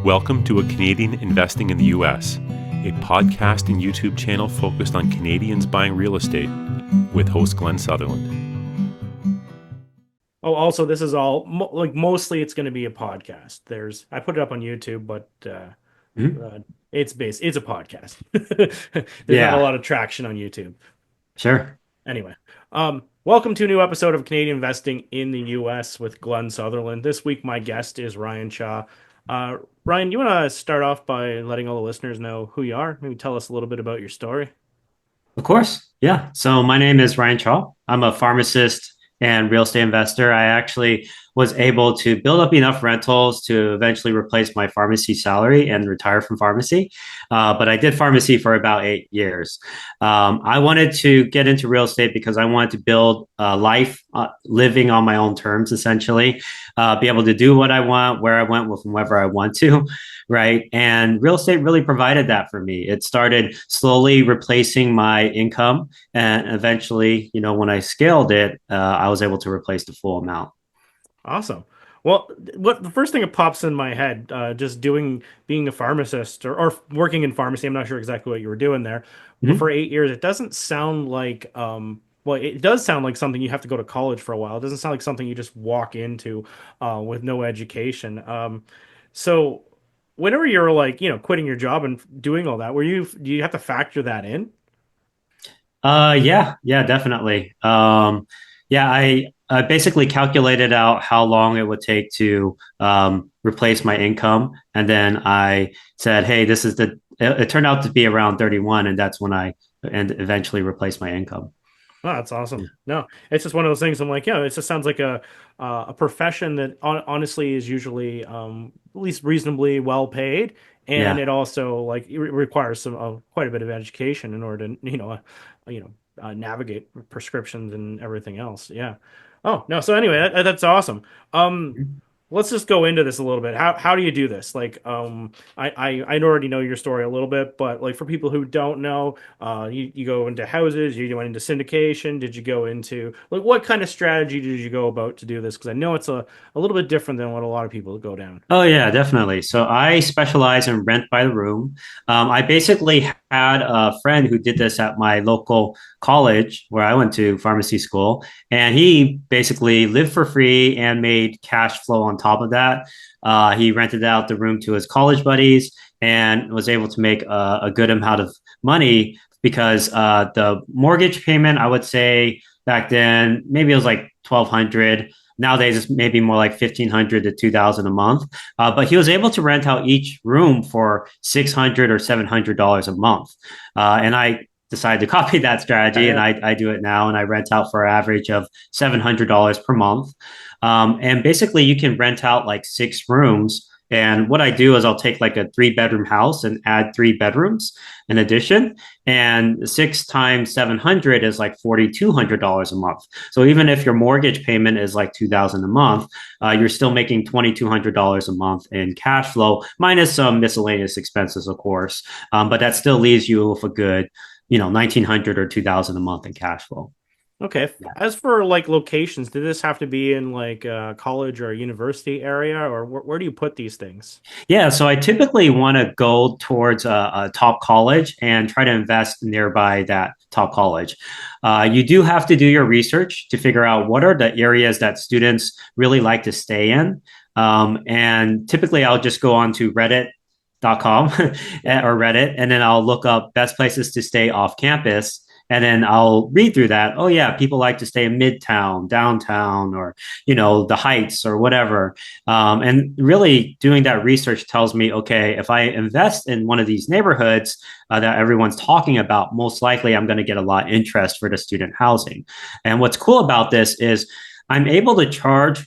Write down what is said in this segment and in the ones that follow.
Welcome to A Canadian Investing in the U.S., a podcast and YouTube channel focused on Canadians buying real estate with host Glenn Sutherland. Oh, also, this is all mostly it's going to be a podcast. I put it up on YouTube, but Mhm. it's a podcast. There's not a Yeah, lot of traction on YouTube. sure. Anyway, welcome to a new episode of Canadian Investing in the U.S. with Glenn Sutherland. This week, my guest is Ryan Chaw. Ryan, you want to start off by letting all the listeners know who you are? Maybe tell us a little bit about your story. Of course. Yeah. So my name is Ryan Chaw. I'm a pharmacist and real estate investor. I actually was able to build up enough rentals to eventually replace my pharmacy salary and retire from pharmacy. But I did pharmacy for about 8 years. I wanted to get into real estate because I wanted to build a life living on my own terms, essentially, be able to do what I want, where I want, with whomever I want to. Right. And real estate really provided that for me. It started slowly replacing my income. And eventually, when I scaled it, I was able to replace the full amount. Awesome. Well, what the first thing that pops in my head, just being a pharmacist or working in pharmacy, I'm not sure exactly what you were doing there, but Mhm. for 8 years, it doesn't sound like, well, it does sound like something you have to go to college for a while. It doesn't sound like something you just walk into, with no education. So whenever you're like, quitting your job and doing all that, do you have to factor that in? Yeah, definitely. Yeah, I basically calculated out how long it would take to replace my income, and then I said, "Hey, this is the." It turned out to be around 31, and that's when I and eventually replaced my income. Oh, that's awesome. No, it's just one of those things. I'm like, yeah, it just sounds like a profession that honestly is usually at least reasonably well paid, and Yeah. it also like requires some quite a bit of education in order to navigate prescriptions and everything else. Yeah. Oh no. So anyway, that's awesome. Let's just go into this a little bit. How do you do this? Like, I already know your story a little bit, but like for people who don't know, you go into houses, you went into syndication. Did you go into like what kind of strategy did you go about to do this? Because I know it's a little bit different than what a lot of people go down. Oh yeah, definitely. So I specialize in rent by the room. I basically had a friend who did this at my local college where I went to pharmacy school, and he basically lived for free and made cash flow on top of that. He rented out the room to his college buddies and was able to make a good amount of money because the mortgage payment, I would say back then, maybe it was like 1,200. Nowadays, it's maybe more like 1,500 to 2,000 a month. But he was able to rent out each room for $600 or $700 a month. And I decided to copy that Yeah, strategy, and yeah. I do it now, and I rent out for an average of $700 per month. And basically, you can rent out like 6 rooms. And what I do is I'll take like a 3 bedroom house and add 3 bedrooms in addition. And 6 times 700 is like $4,200 a month. So even if your mortgage payment is like 2,000 a month, you're still making $2,200 a month in cash flow, minus some miscellaneous expenses, of course. But that still leaves you with a good, 1,900 or 2,000 a month in cash flow. Okay. As for like locations, did this have to be in like a college or a university area, or where do you put these things? Yeah, so I typically want to go towards a top college and try to invest nearby that top college. You do have to do your research to figure out what are the areas that students really like to stay in. And typically, I'll just go on to Reddit.com or Reddit, and then I'll look up best places to stay off campus. And then I'll read through that. Oh yeah, people like to stay in Midtown, downtown, or the Heights or whatever. And really doing that research tells me, okay, if I invest in one of these neighborhoods that everyone's talking about, most likely I'm going to get a lot of interest for the student housing. And what's cool about this is I'm able to charge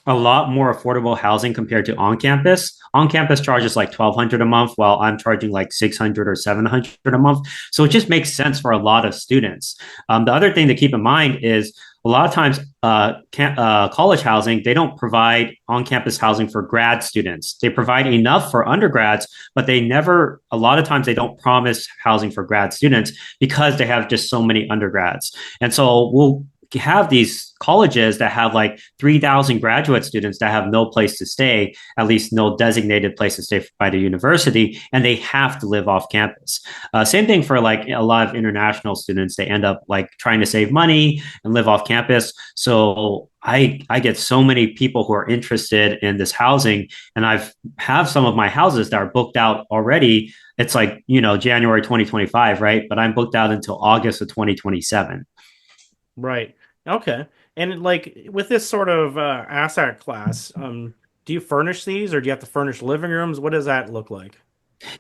a lot more affordable housing compared to on campus. On campus charges like 1,200 a month, while I'm charging like 600 or 700 a month. So it just makes sense for a lot of students. The other thing to keep in mind is a lot of times college housing, they don't provide on-campus housing for grad students. They provide enough for undergrads, but a lot of times they don't promise housing for grad students because they have just so many undergrads. And so we'll have these colleges that have like 3,000 graduate students that have no place to stay, at least no designated place to stay by the university, and they have to live off campus. Same thing for like a lot of international students. They end up like trying to save money and live off campus. So I get so many people who are interested in this housing, and I've have some of my houses that are booked out already. It's like, January 2025, right? But I'm booked out until August of 2027. Right. Okay. And like with this sort of asset class, do you furnish these or do you have to furnish living rooms? What does that look like?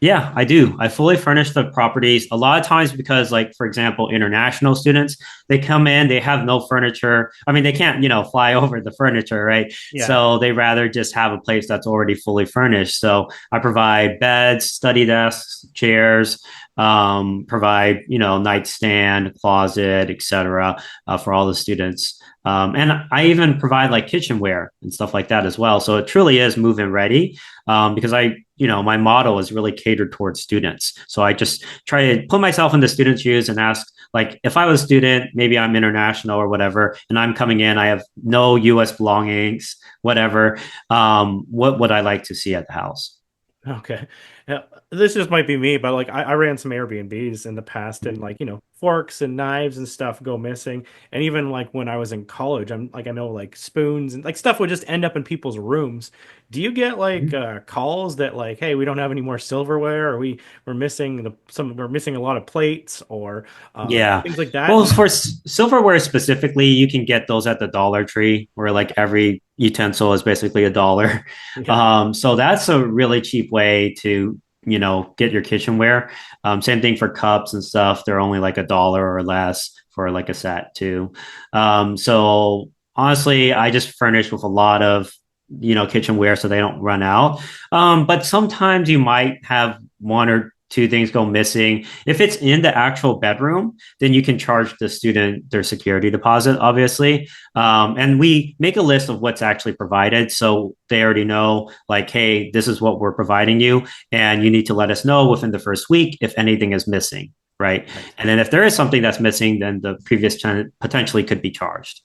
Yeah, I do. I fully furnish the properties a lot of times because, like, for example, international students, they come in, they have no furniture. I mean, they can't, fly over the furniture, right? Yeah. So they rather just have a place that's already fully furnished. So I provide beds, study desks, chairs, provide, nightstand, closet, etc., for all the students. And I even provide like kitchenware and stuff like that as well. So it truly is move-in ready, because my model is really catered towards students. So I just try to put myself in the student's shoes and ask, like, if I was a student, maybe I'm international or whatever, and I'm coming in, I have no US belongings, whatever. What would I like to see at the house? Okay. Yeah, this just might be me, but like I ran some Airbnbs in the past and like, forks and knives and stuff go missing. And even like when I was in college, I know like spoons and like stuff would just end up in people's rooms. Do you get like calls that like, hey, we don't have any more silverware or we're missing we're missing a lot of plates or Yeah. things like that? Well, for silverware specifically, you can get those at the Dollar Tree, where like every utensil is basically $1. Yeah. So that's a really cheap way to, get your kitchenware. Same thing for cups and stuff. They're only like $1 or less for like a set too. So honestly, I just furnish with a lot of, kitchenware so they don't run out. But sometimes you might have one or two things go missing. If it's in the actual bedroom, then you can charge the student their security deposit, obviously. And we make a list of what's actually provided. So they already know, like, hey, this is what we're providing you. And you need to let us know within the first week if anything is missing. Right. And then if there is something that's missing, then the previous tenant potentially could be charged.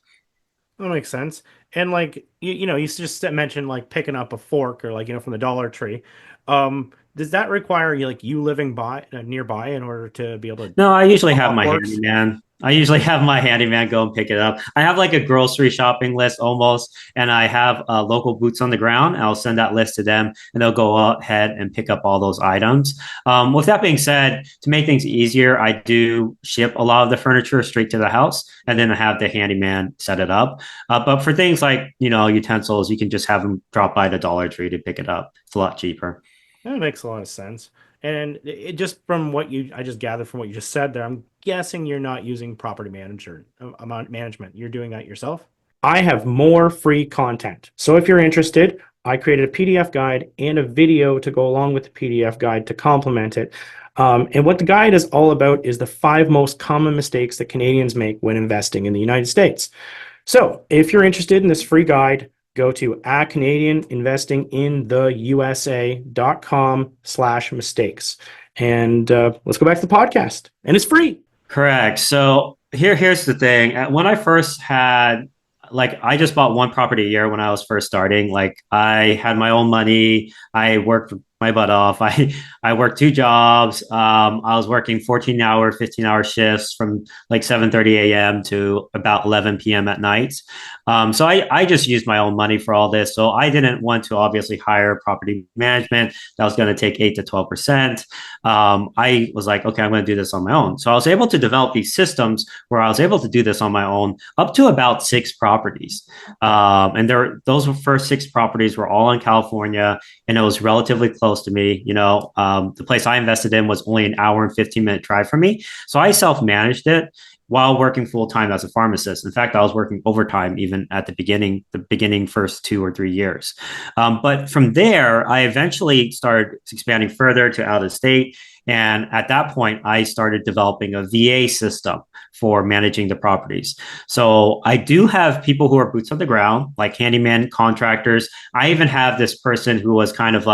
That makes sense. And like you just mentioned like picking up a fork or like from the Dollar Tree. Does that require you living by nearby in order to be able to No, I usually drop have off my forks? handyman. I usually have my handyman go and pick it up. I have like a grocery shopping list almost, and I have local boots on the ground. I'll send that list to them, and they'll go ahead and pick up all those items. With that being said, to make things easier, I do ship a lot of the furniture straight to the house, and then I have the handyman set it up. But for things like utensils, you can just have them drop by the Dollar Tree to pick it up. It's a lot cheaper. That makes a lot of sense. And it just from I just gathered from what you just said there, I'm guessing you're not using property manager amount management. You're doing that yourself. I have more free content. So if you're interested, I created a PDF guide and a video to go along with the PDF guide to complement it. And what the guide is all about is the 5 most common mistakes that Canadians make when investing in the United States. So if you're interested in this free guide, go to CanadianInvestingInTheUSA.com/mistakes. And let's go back to the podcast. And it's free. Correct. So here's the thing. When I first had, like, I just bought one property a year when I was first starting. Like, I had my own money. I worked my butt off. I worked 2 jobs. I was working 14-hour, 15-hour shifts from like 7:30 a.m. to about 11 p.m. at night. So I just used my own money for all this. So I didn't want to obviously hire property management that was going to take 8 to 12%. I was like, okay, I'm going to do this on my own. So I was able to develop these systems where I was able to do this on my own up to about 6 properties. And those first 6 properties were all in California, and it was relatively close to me. The place I invested in was only an hour and 15-minute drive from me. So I self-managed it while working full-time as a pharmacist. In fact, I was working overtime even at the beginning first 2 or 3 years. But from there, I eventually started expanding further to out of state. And at that point, I started developing a VA system for managing the properties. So I do have people who are boots on the ground, like handyman contractors. I even have this person who was kind of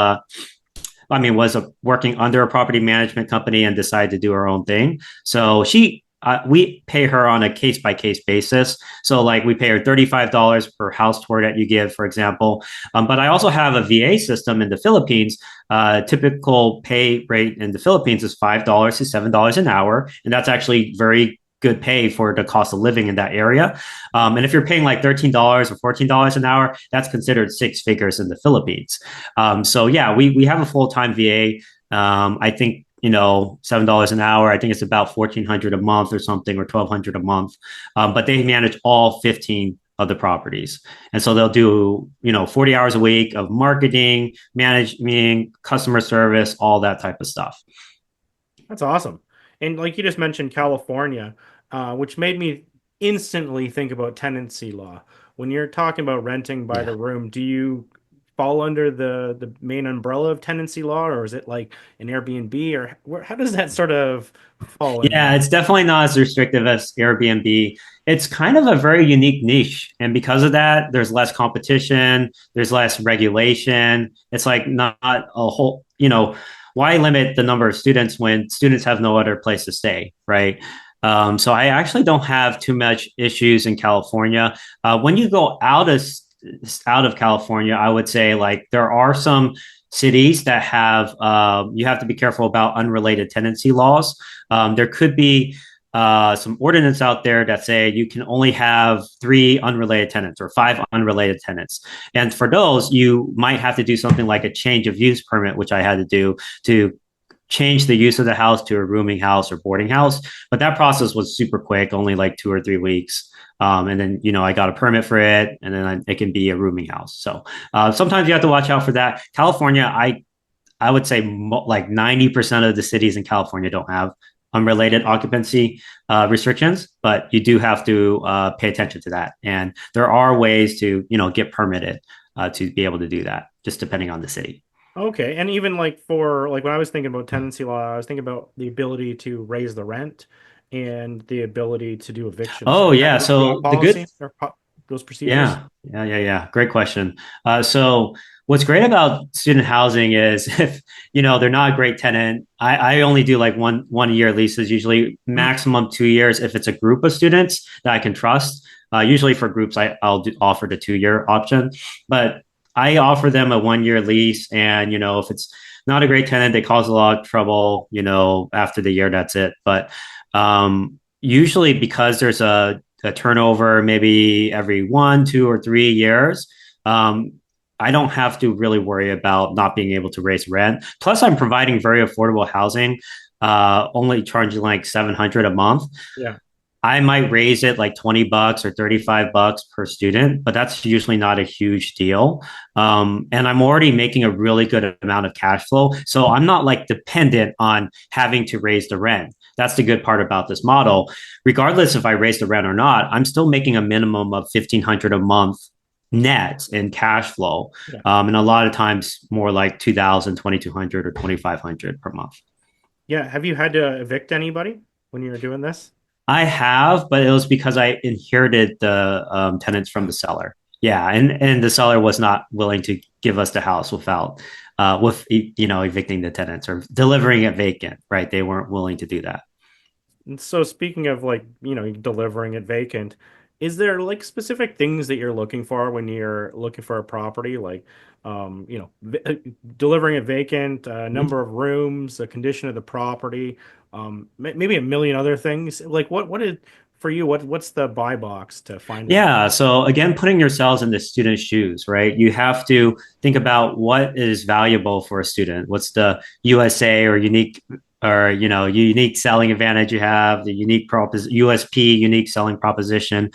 working under a property management company and decided to do her own thing. So she we pay her on a case by case basis. So like we pay her $35 per house tour that you give, for example. But I also have a VA system in the Philippines. Typical pay rate in the Philippines is $5 to $7 an hour, and that's actually very good pay for the cost of living in that area. And if you're paying like $13 or $14 an hour, that's considered six figures in the Philippines. So yeah, we have a full-time VA. I think $7 an hour. I think it's about $1,400 a month or something, or $1,200 a month. But they manage all 15 of the properties, and so they'll do 40 hours a week of marketing, management, customer service, all that type of stuff. That's awesome. And like you just mentioned, California, which made me instantly think about tenancy law. When you're talking about renting by the room, do you fall under the main umbrella of tenancy law, or is it like an Airbnb, or how does that sort of fall in? Yeah, it's definitely not as restrictive as Airbnb. It's kind of a very unique niche. And because of that, there's less competition, there's less regulation. It's like not a whole, why limit the number of students when students have no other place to stay, right? So I actually don't have too much issues in California. When you go out of California, I would say like there are some cities that have you have to be careful about unrelated tenancy laws. There could be some ordinance out there that say you can only have 3 unrelated tenants or 5 unrelated tenants. And for those, you might have to do something like a change of use permit, which I had to do to change the use of the house to a rooming house or boarding house. But that process was super quick, only like 2 or 3 weeks. And then, I got a permit for it, and then it can be a rooming house. So sometimes you have to watch out for that. California, I would say like 90% of the cities in California don't have unrelated occupancy restrictions, but you do have to pay attention to that. And there are ways to, get permitted to be able to do that, just depending on the city. Okay. And even like for like when I was thinking about tenancy law, I was thinking about the ability to raise the rent and the ability to do evictions. Oh, yeah. So those procedures. Yeah. Great question. So what's great about student housing is if, they're not a great tenant, I only do like one year leases, usually maximum 2 years if it's a group of students that I can trust. Usually for groups, I'll offer the 2-year option, but I offer them a 1-year lease. And, if it's not a great tenant, they cause a lot of trouble, after the year, that's it. But usually because there's a turnover maybe every 1, 2, or 3 years, I don't have to really worry about not being able to raise rent. Plus, I'm providing very affordable housing, only charging like $700 a month. Yeah. I might raise it like $20 or $35 per student, but that's usually not a huge deal. And I'm already making a really good amount of cash flow. So I'm not like dependent on having to raise the rent. That's the good part about this model. Regardless if I raise the rent or not, I'm still making a minimum of $1,500 a month net in cash flow. Yeah. And a lot of times more like $2,000, $2,200 or $2,500 per month. Yeah. Have you had to evict anybody when you were doing this? I have, but it was because I inherited the tenants from the seller. Yeah, and the seller was not willing to give us the house without evicting the tenants or delivering it vacant. Right, they weren't willing to do that. And so speaking of like delivering it vacant, is there like specific things that you're looking for when you're looking for a property, like delivering it vacant, number of rooms, the condition of the property, maybe a million other things? Like what is for you? What's the buy box to find? Yeah. So again, putting yourselves in the student's shoes, right? You have to think about what is valuable for a student. What's the USA or unique or unique selling advantage you have, the unique USP, unique selling proposition.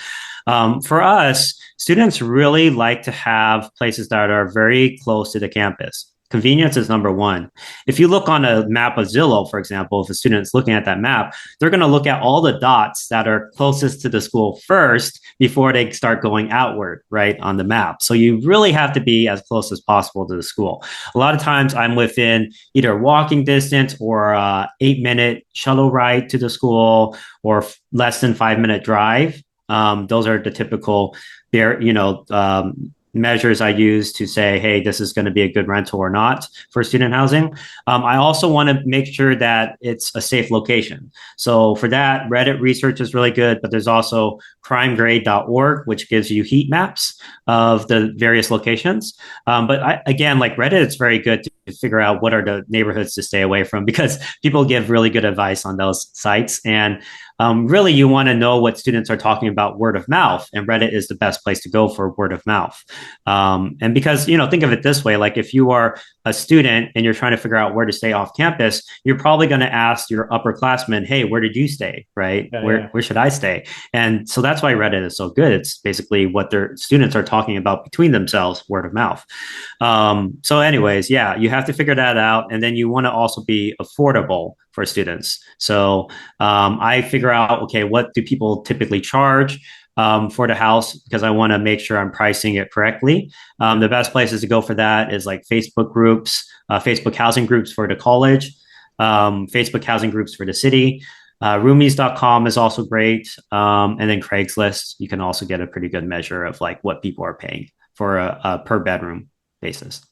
For us, students really like to have places that are very close to the campus. Convenience is number one. If you look on a map of Zillow, for example, if a student's looking at that map, they're going to look at all the dots that are closest to the school first before they start going outward, right, on the map. So you really have to be as close as possible to the school. A lot of times I'm within either walking distance or 8-minute shuttle ride to the school or less than 5-minute drive. Those are the typical measures I use to say, hey, this is going to be a good rental or not for student housing. I also want to make sure that it's a safe location. So for that, Reddit research is really good, but there's also crimegrade.org, which gives you heat maps of the various locations. Again, like Reddit, it's very good to figure out what are the neighborhoods to stay away from because people give really good advice on those sites. And really, you want to know what students are talking about word of mouth, and Reddit is the best place to go for word of mouth. And because, think of it this way, like if you are a student and you're trying to figure out where to stay off campus, you're probably going to ask your upperclassmen, hey, where did you stay? Right? Where should I stay? And so that's why Reddit is so good. It's basically what their students are talking about between themselves, word of mouth. So anyways, yeah, you have to figure that out. And then you want to also be affordable for students. So I figure out, okay, what do people typically charge for the house because I want to make sure I'm pricing it correctly. The best places to go for that is like Facebook groups, Facebook housing groups for the college, Facebook housing groups for the city. Roomies.com is also great. And then Craigslist, you can also get a pretty good measure of like what people are paying for a per bedroom basis.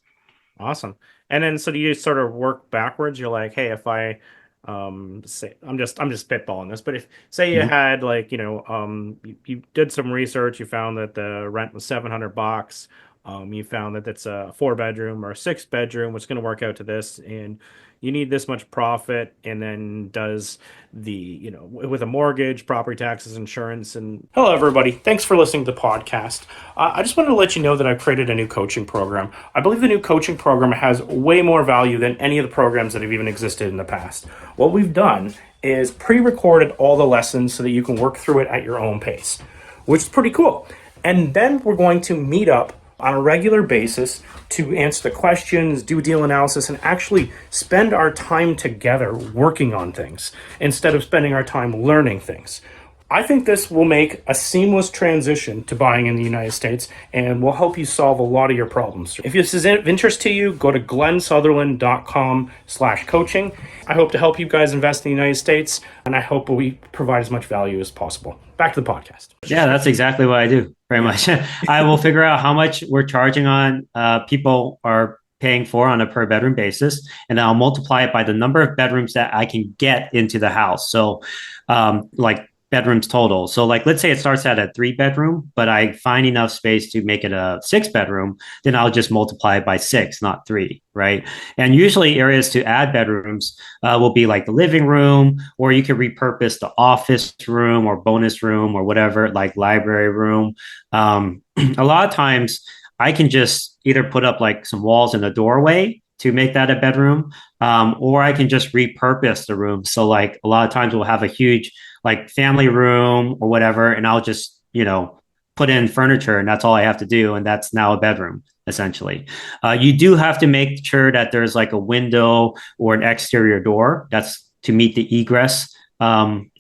Awesome. And then so do you sort of work backwards? You're like, hey, if I say I'm just spitballing this, but if say you had like, you did some research, you found that the rent was $700. You found that it's a 4 bedroom or a 6 bedroom, what's going to work out to this, and you need this much profit, and then does the, with a mortgage, property taxes, insurance, and hello, everybody. Thanks for listening to the podcast. I just wanted to let you know that I've created a new coaching program. I believe the new coaching program has way more value than any of the programs that have even existed in the past. What we've done is pre-recorded all the lessons so that you can work through it at your own pace, which is pretty cool. And then we're going to meet up on a regular basis to answer the questions, do deal analysis, and actually spend our time together working on things instead of spending our time learning things. I think this will make a seamless transition to buying in the United States and will help you solve a lot of your problems. If this is of interest to you, go to glensutherland.com/coaching. I hope to help you guys invest in the United States, and I hope we provide as much value as possible. Back to the podcast. Yeah, that's exactly what I do, very much. I will figure out how much we're charging on people are paying for on a per bedroom basis, and I'll multiply it by the number of bedrooms that I can get into the house. So like bedrooms total. So like, let's say it starts at a 3 bedroom, but I find enough space to make it a 6 bedroom, then I'll just multiply it by 6, not 3, right? And usually areas to add bedrooms will be like the living room, or you can repurpose the office room or bonus room or whatever, like library room. A lot of times I can just either put up like some walls in the doorway to make that a bedroom, or I can just repurpose the room. So like a lot of times we'll have a huge like family room or whatever, and I'll just, put in furniture and that's all I have to do. And that's now a bedroom, essentially. You do have to make sure that there's like a window or an exterior door. That's to meet the egress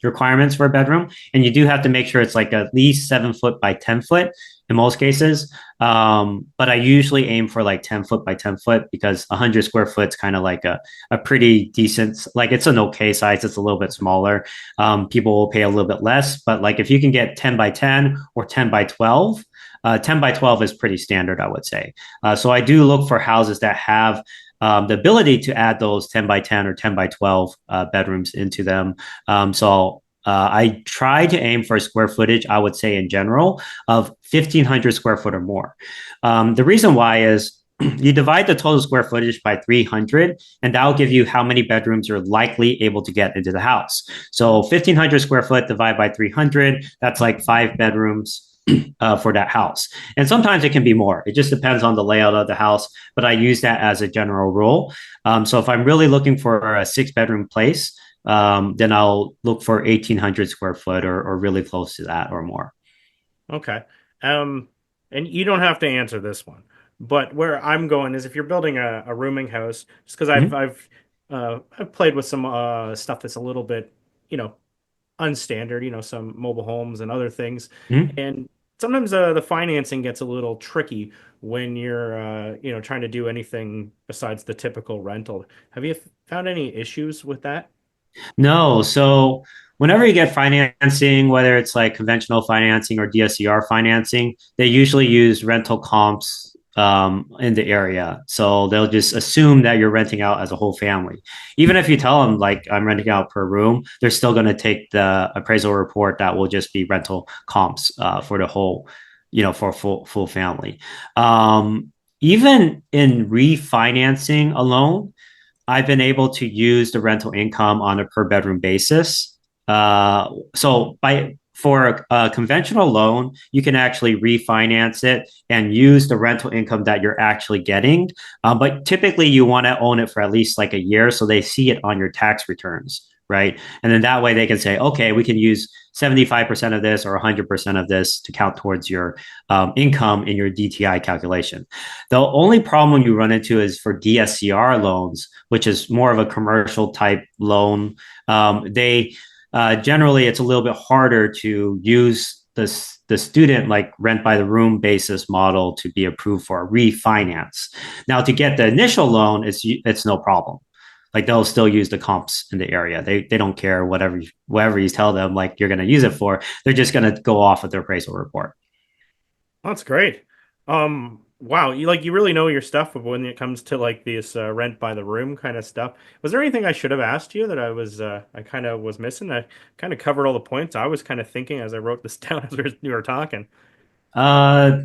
requirements for a bedroom. And you do have to make sure it's like at least 7 foot by 10 foot in most cases. But I usually aim for like 10 foot by 10 foot because 100 square foot is kind of like a pretty decent, like it's an okay size. It's a little bit smaller. People will pay a little bit less, but like if you can get 10 by 10 or 10 by 12, 10 by 12 is pretty standard, I would say. So I do look for houses that have the ability to add those 10 by 10 or 10 by 12 bedrooms into them. I try to aim for square footage, I would say in general, of 1,500 square foot or more. The reason why is you divide the total square footage by 300, and that'll give you how many bedrooms you're likely able to get into the house. So 1,500 square foot divided by 300, that's like 5 bedrooms for that house. And sometimes it can be more. It just depends on the layout of the house, but I use that as a general rule. So if I'm really looking for a 6 bedroom place, then I'll look for 1,800 square foot or really close to that or more. Okay. And you don't have to answer this one, but where I'm going is if you're building a rooming house, just because I've played with some stuff that's a little bit, unstandard, some mobile homes and other things. And sometimes the financing gets a little tricky when you're, trying to do anything besides the typical rental. Have you found any issues with that? No. So whenever you get financing, whether it's like conventional financing or DSCR financing, they usually use rental comps in the area. So they'll just assume that you're renting out as a whole family. Even if you tell them like I'm renting out per room, they're still going to take the appraisal report that will just be rental comps for the whole, for full family. Even in refinancing alone, I've been able to use the rental income on a per bedroom basis. So by for a conventional loan, you can actually refinance it and use the rental income that you're actually getting. But typically, you want to own it for at least like a year so they see it on your tax returns, right? And then that way they can say, okay, we can use 75% of this or 100% of this to count towards your income in your DTI calculation. The only problem you run into is for DSCR loans, which is more of a commercial type loan. They generally it's a little bit harder to use the student like rent by the room basis model to be approved for a refinance. Now to get the initial loan, it's no problem. Like they'll still use the comps in the area. They don't care whatever you tell them like you're going to use it for. They're just going to go off of their appraisal report. That's great. Wow, you really know your stuff when it comes to like this rent by the room kind of stuff. Was there anything I should have asked you that I kind of was missing? I kind of covered all the points I was kind of thinking as I wrote this down as you were talking. Uh,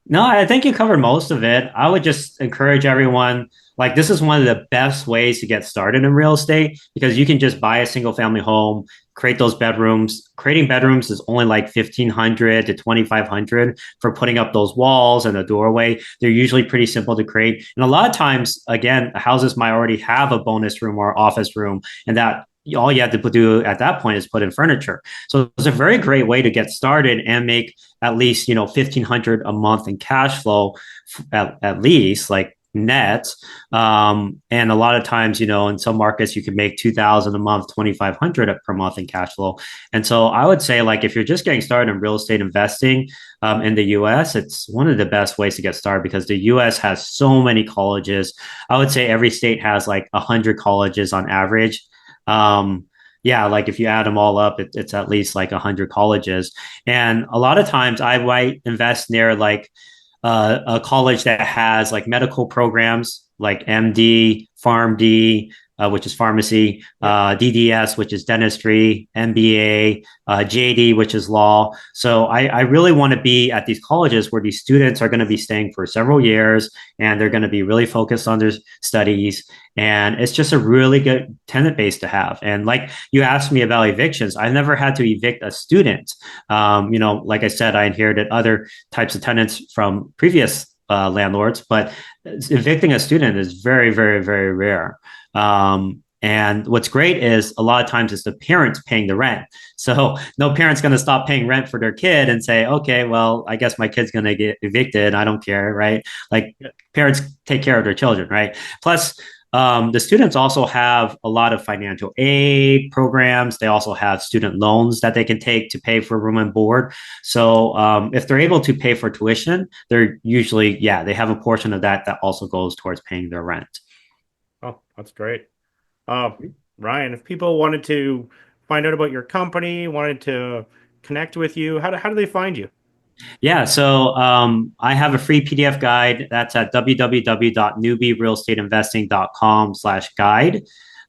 no, I think you covered most of it. I would just encourage everyone, like this is one of the best ways to get started in real estate because you can just buy a single family home, create those bedrooms. Creating bedrooms is only like 1,500 to 2,500 for putting up those walls and the doorway. They're usually pretty simple to create. And a lot of times, again, houses might already have a bonus room or office room, and that all you have to do at that point is put in furniture. So it's a very great way to get started and make at least 1,500 a month in cash flow at least like net. And a lot of times in some markets you can make 2,000 a month, 2,500 per month in cash flow. And so I would say like if you're just getting started in real estate investing in the US, it's one of the best ways to get started because the US has so many colleges. I would say every state has like 100 colleges on average. um, yeah, like if you add them all up, it's at least like 100 colleges. And a lot of times I might invest near like a college that has like medical programs like MD, PharmD, which is pharmacy, DDS, which is dentistry, MBA, JD, which is law. So I really want to be at these colleges where these students are going to be staying for several years and they're going to be really focused on their studies. And it's just a really good tenant base to have. And like you asked me about evictions, I never had to evict a student. Like I said, I inherited other types of tenants from previous landlords, but evicting a student is very, very, very rare. And what's great is a lot of times it's the parents paying the rent. So no parent's going to stop paying rent for their kid and say, okay, well, I guess my kid's going to get evicted. I don't care, right? Like parents take care of their children, right? Plus, the students also have a lot of financial aid programs. They also have student loans that they can take to pay for room and board. So if they're able to pay for tuition, they're usually, they have a portion of that also goes towards paying their rent. Oh, that's great. Uh, Ryan, if people wanted to find out about your company, wanted to connect with you, how do they find you? Yeah, so I have a free PDF guide that's at www.newbierealestateinvesting.com/guide.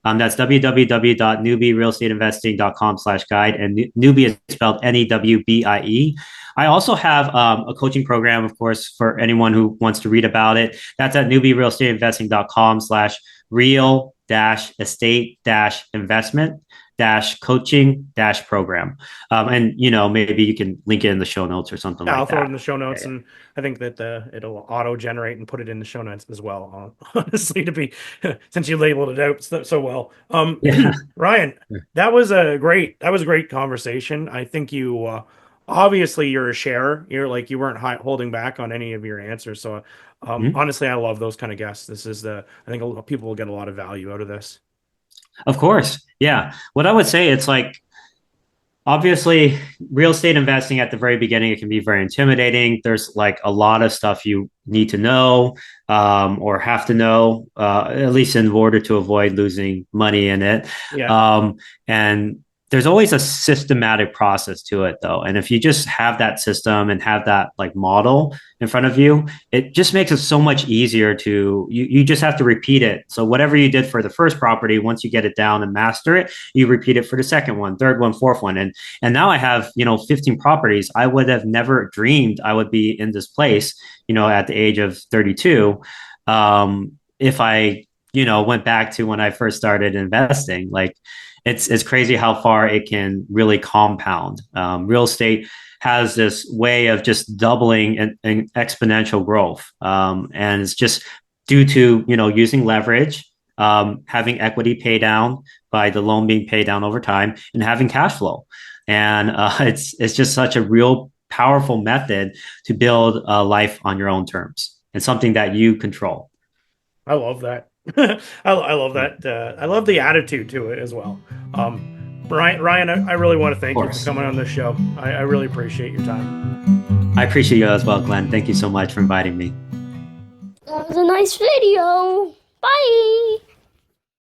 That's www.newbierealestateinvesting.com/guide. And newbie is spelled NEWBIE. I also have a coaching program, of course, for anyone who wants to read about it. That's at newbierealestateinvesting.com/real estate investment coaching program. And maybe you can link it in the show notes or something Yeah, like I'll throw it in that. the show notes, and I think that it'll auto generate and put it in the show notes as well. Honestly, to be since you labeled it out so well. Yeah. Ryan, that was a great conversation. I think you obviously you're a sharer. You weren't holding back on any of your answers. So Mhm. honestly, I love those kind of guests. This is I think people will get a lot of value out of this. Of course. Yeah. What I would say, it's like Obviously, real estate investing at the very beginning, it can be very intimidating. There's like a lot of stuff you need to know or have to know, at least in order to avoid losing money in it. And there's always a systematic process to it, though. And if you just have that system and have that like model in front of you, it just makes it so much easier to, you just have to repeat it. So whatever you did for the first property, once you get it down and master it, you repeat it for the second one, third one, fourth one. And now I have, 15 properties. I would have never dreamed I would be in this place, at the age of 32. If I, went back to when I first started investing, like, it's crazy how far it can really compound. Real estate has this way of just doubling and exponential growth, and it's just due to using leverage, having equity pay down by the loan being paid down over time, and having cash flow. And it's just such a real powerful method to build a life on your own terms and something that you control. I love that. I love that. I love the attitude to it as well. Ryan, I really want to thank you for coming on this show. I really appreciate your time. I appreciate you as well, Glenn. Thank you so much for inviting me. That was a nice video. Bye.